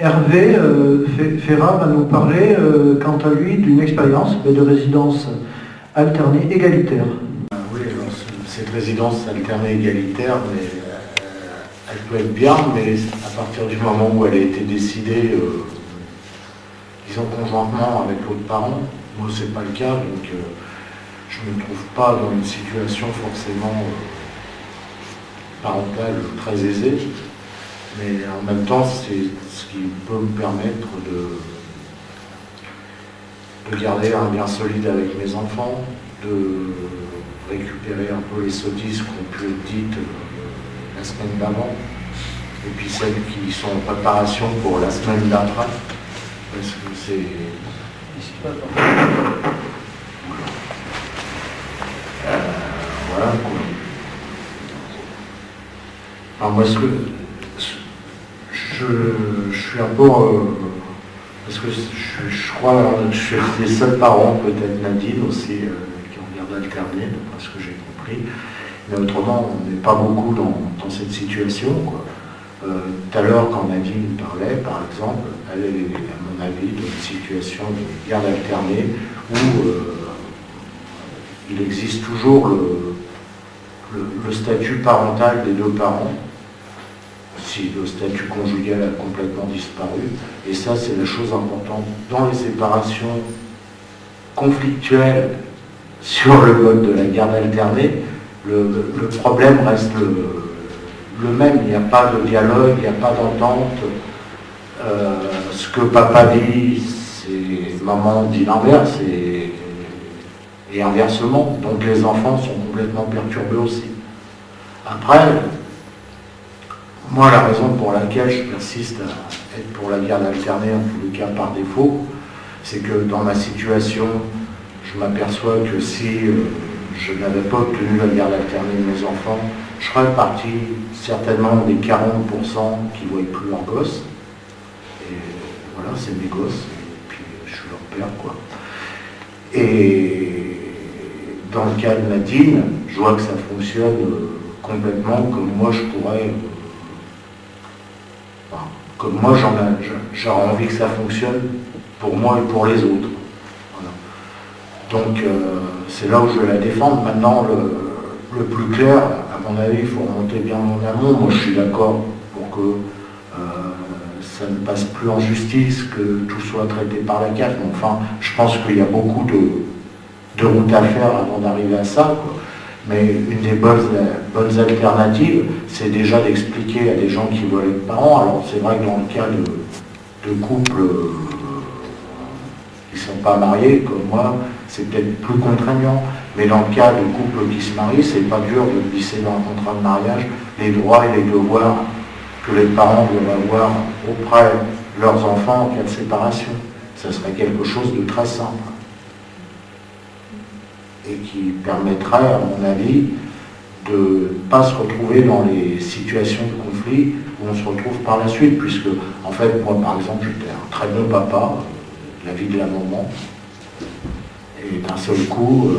Hervé Ferrat va nous parler, quant à lui, d'une expérience de résidence alternée égalitaire. Oui, alors cette résidence alternée égalitaire, elle peut être bien, mais à partir du moment où elle a été décidée, disons conjointement avec l'autre parent, moi c'est pas le cas, donc je ne me trouve pas dans une situation forcément parentale très aisée, mais en même temps c'est ce qui peut me permettre de garder un lien solide avec mes enfants, de récupérer un peu les sottises qui ont pu être dites la semaine d'avant, et puis celles qui sont en préparation pour la semaine d'après, parce que c'est... voilà quoi. Alors moi, je suis un peu... parce que je crois que je suis les seuls parents, peut-être Nadine aussi, qui ont garde alternée, d'après ce que j'ai compris. Mais autrement, on n'est pas beaucoup dans cette situation, quoi. Tout à l'heure, quand Nadine parlait, par exemple, elle est, à mon avis, dans une situation de garde alternée où il existe toujours le statut parental des deux parents, si le statut conjugal a complètement disparu. Et ça, c'est la chose importante. Dans les séparations conflictuelles sur le mode de la garde alternée, le problème reste le même. Il n'y a pas de dialogue, il n'y a pas d'entente. Ce que papa dit, c'est maman dit l'inverse, et inversement. Donc les enfants sont complètement perturbés aussi. Après, moi, la raison pour laquelle je persiste à être pour la garde alternée, en tous les cas par défaut, c'est que dans ma situation, je m'aperçois que si je n'avais pas obtenu la garde alternée de mes enfants, je serais parti certainement des 40% qui ne voient plus leurs gosses. Et voilà, c'est mes gosses, et puis je suis leur père, quoi. Et dans le cas de Nadine, je vois que ça fonctionne complètement comme moi je pourrais... comme moi j'aurais envie que ça fonctionne pour moi et pour les autres. Voilà. Donc c'est là où je vais la défendre. Maintenant, le plus clair, à mon avis, il faut remonter bien en amont. Moi je suis d'accord pour que ça ne passe plus en justice, que tout soit traité par la CAF. Mais enfin, je pense qu'il y a beaucoup de route à faire avant d'arriver à ça, quoi. Mais une des bonnes alternatives, c'est déjà d'expliquer à des gens qui veulent être parents. Alors c'est vrai que dans le cas de couples qui ne sont pas mariés, comme moi, c'est peut-être plus contraignant. Mais dans le cas de couples qui se marient, c'est pas dur de glisser dans un contrat de mariage les droits et les devoirs que les parents doivent avoir auprès de leurs enfants en cas de séparation. Ça serait quelque chose de très simple. Et qui permettrait, à mon avis, de ne pas se retrouver dans les situations de conflit où on se retrouve par la suite, puisque, en fait, moi, par exemple, j'étais un très bon papa, la vie de la maman, et d'un seul coup,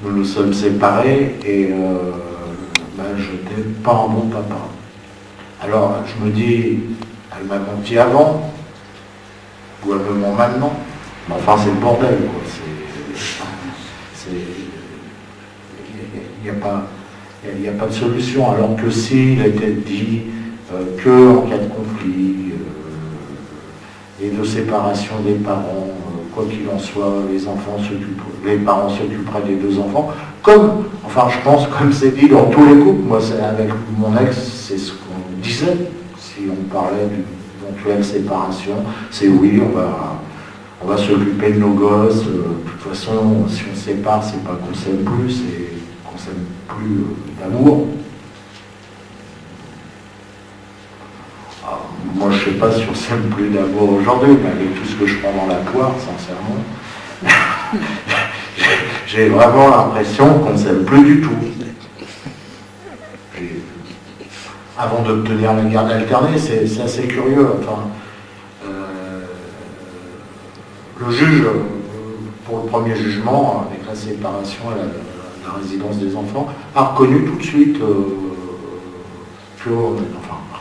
nous nous sommes séparés, et je n'étais pas un bon papa. Alors, je me dis, elle m'a menti avant, ou elle me ment maintenant, mais enfin, c'est le bordel, quoi. Il n'y a pas de solution, alors que s'il était dit que en cas de conflit et de séparation des parents, quoi qu'il en soit, les parents s'occuperaient des deux enfants, je pense comme c'est dit dans tous les couples. Moi, avec mon ex, c'est ce qu'on disait, si on parlait d'une éventuelle séparation, c'est oui, on va s'occuper de nos gosses. De toute façon, si on se sépare, c'est pas qu'on s'aime plus, c'est qu'on s'aime plus d'amour. Moi, je sais pas si on s'aime plus d'amour aujourd'hui, mais avec tout ce que je prends dans la poire, sincèrement, j'ai vraiment l'impression qu'on ne s'aime plus du tout. Avant d'obtenir la garde alternée, c'est assez curieux. Enfin, le juge, pour le premier jugement, avec la séparation et la résidence des enfants, a reconnu tout de suite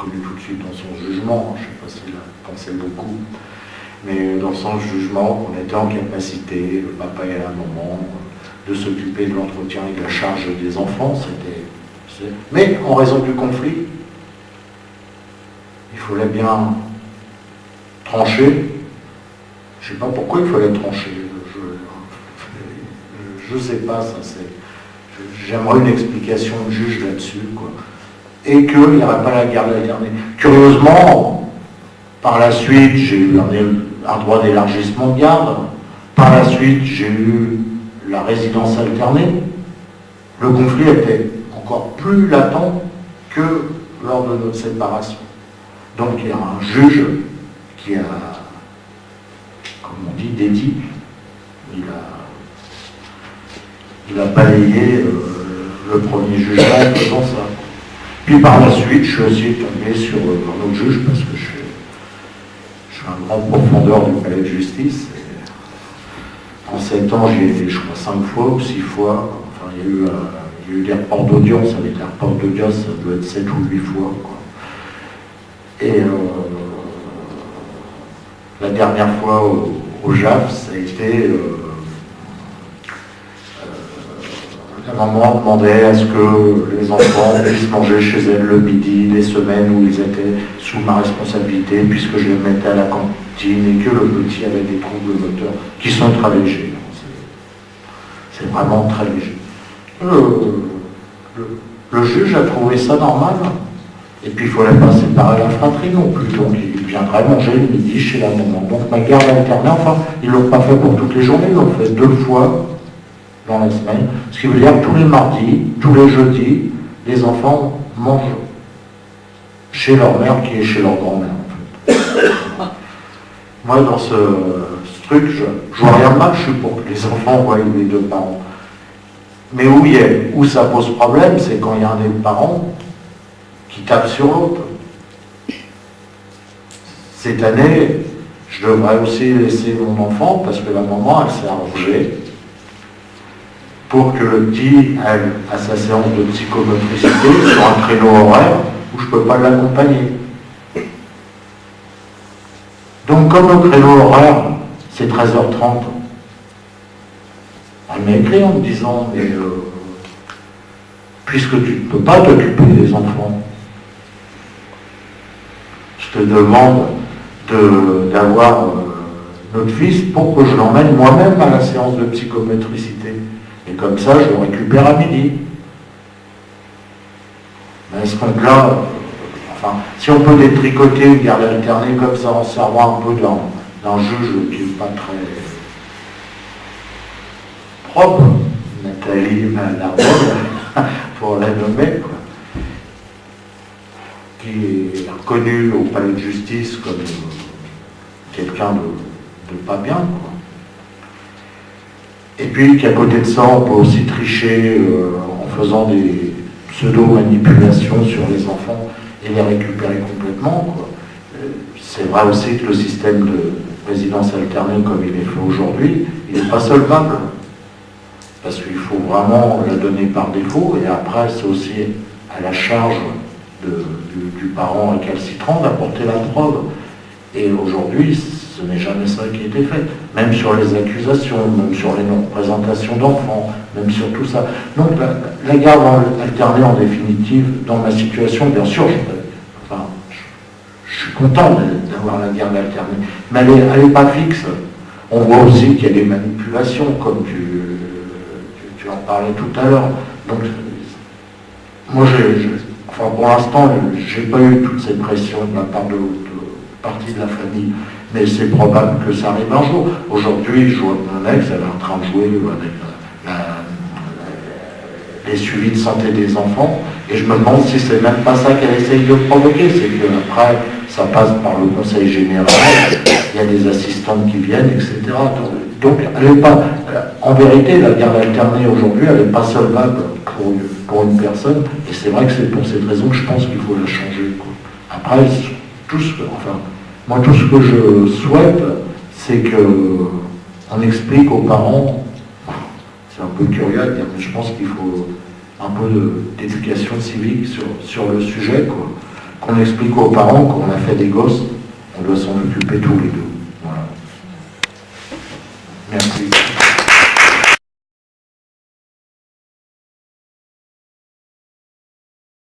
reconnu tout de suite dans son jugement, je ne sais pas s'il a pensé beaucoup, mais dans son jugement, on était en capacité, le papa et la maman, de s'occuper de l'entretien et de la charge des enfants. Mais en raison du conflit, il fallait bien trancher. Je ne sais pas pourquoi il fallait trancher. Je ne sais pas, ça c'est. J'aimerais une explication de juge là-dessus, quoi. Et qu'il n'y aurait pas la garde alternée. Curieusement, par la suite, j'ai eu un droit d'élargissement de garde. Par la suite, j'ai eu la résidence alternée. Le conflit était encore plus latent que lors de notre séparation. Donc il y a un juge qui a, comme on dit, dédié. Il a balayé le premier jugement en faisant ça. Puis par la suite, je suis aussi tombé sur un autre juge parce que je suis un grand profondeur du palais de justice. Et en 7 ans, j'y ai été, je crois, 5 fois ou 6 fois. Enfin, il y a eu des reports d'audience. Avec les reports d'audience, ça doit être 7 ou 8 fois, quoi. Et la dernière fois au JAF, ça a été... la maman demandait à ce que les enfants puissent manger chez elle le midi, les semaines où ils étaient sous ma responsabilité, puisque je les mettais à la cantine et que le petit avait des troubles moteurs qui sont très légers. C'est vraiment très léger. Le juge a trouvé ça normal. Et puis il ne fallait pas séparer la fratrie non plus. Donc il viendrait manger le midi chez la maman. Donc ma garde alternée, enfin, ils ne l'ont pas fait pour toutes les journées, ils l'ont fait 2 fois dans la semaine. Ce qui veut dire que tous les mardis, tous les jeudis, les enfants mangent chez leur mère qui est chez leur grand-mère. En fait. Moi, dans ce truc, je vois rien de mal, je suis pour que les enfants voient les 2 parents. Mais où ça pose problème, c'est quand il y a un des parents qui tape sur l'autre. Cette année, je devrais aussi laisser mon enfant, parce que la maman, elle s'est arrangée, pour que le petit aille à sa séance de psychomotricité sur un créneau horaire où je ne peux pas l'accompagner. Donc comme le créneau horaire, c'est 13h30, elle m'a écrit en me disant, mais puisque tu ne peux pas t'occuper des enfants, je te demande d'avoir notre fils pour que je l'emmène moi-même à la séance de psychomotricité. Et comme ça, je le récupère à midi. Mais à ce moment-là, enfin, si on peut détricoter une garde alternée comme ça, en servant un peu d'un juge qui n'est pas très propre, Nathalie Malarbol, pour la nommer, quoi, qui est reconnu au palais de justice comme quelqu'un de pas bien, quoi. Et puis qu'à côté de ça, on peut aussi tricher en faisant des pseudo-manipulations sur les enfants et les récupérer complètement, quoi. C'est vrai aussi que le système de résidence alternée comme il est fait aujourd'hui, il n'est pas solvable. Parce qu'il faut vraiment la donner par défaut, et après c'est aussi à la charge du parent récalcitrant d'apporter la preuve. Et aujourd'hui, ce n'est jamais ça qui a été fait. Même sur les accusations, même sur les non-représentations d'enfants, même sur tout ça. Donc la garde alternée en définitive, dans ma situation, bien sûr, je suis content d'avoir la garde alternée, mais elle n'est pas fixe. On voit aussi qu'il y a des manipulations, comme tu en parlais tout à l'heure. Donc, moi, pour l'instant, je n'ai pas eu toutes ces pressions de la part de l'autre partie de la famille, mais c'est probable que ça arrive un jour. Aujourd'hui, je vois mon ex, elle est en train de jouer avec les suivis de santé des enfants, et je me demande si c'est même pas ça qu'elle essaye de provoquer, c'est qu'après, ça passe par le conseil général, il y a des assistantes qui viennent, etc. Donc, elle n'est pas, en vérité, la garde alternée aujourd'hui, elle n'est pas solvable pour une personne, et c'est vrai que c'est pour cette raison que je pense qu'il faut la changer, quoi. Après, tout ce que je souhaite, c'est qu'on explique aux parents, c'est un peu curieux à dire, mais je pense qu'il faut un peu d'éducation civique sur le sujet, quoi. qu'on explique aux parents qu'on a fait des gosses, on doit s'en occuper tous les deux.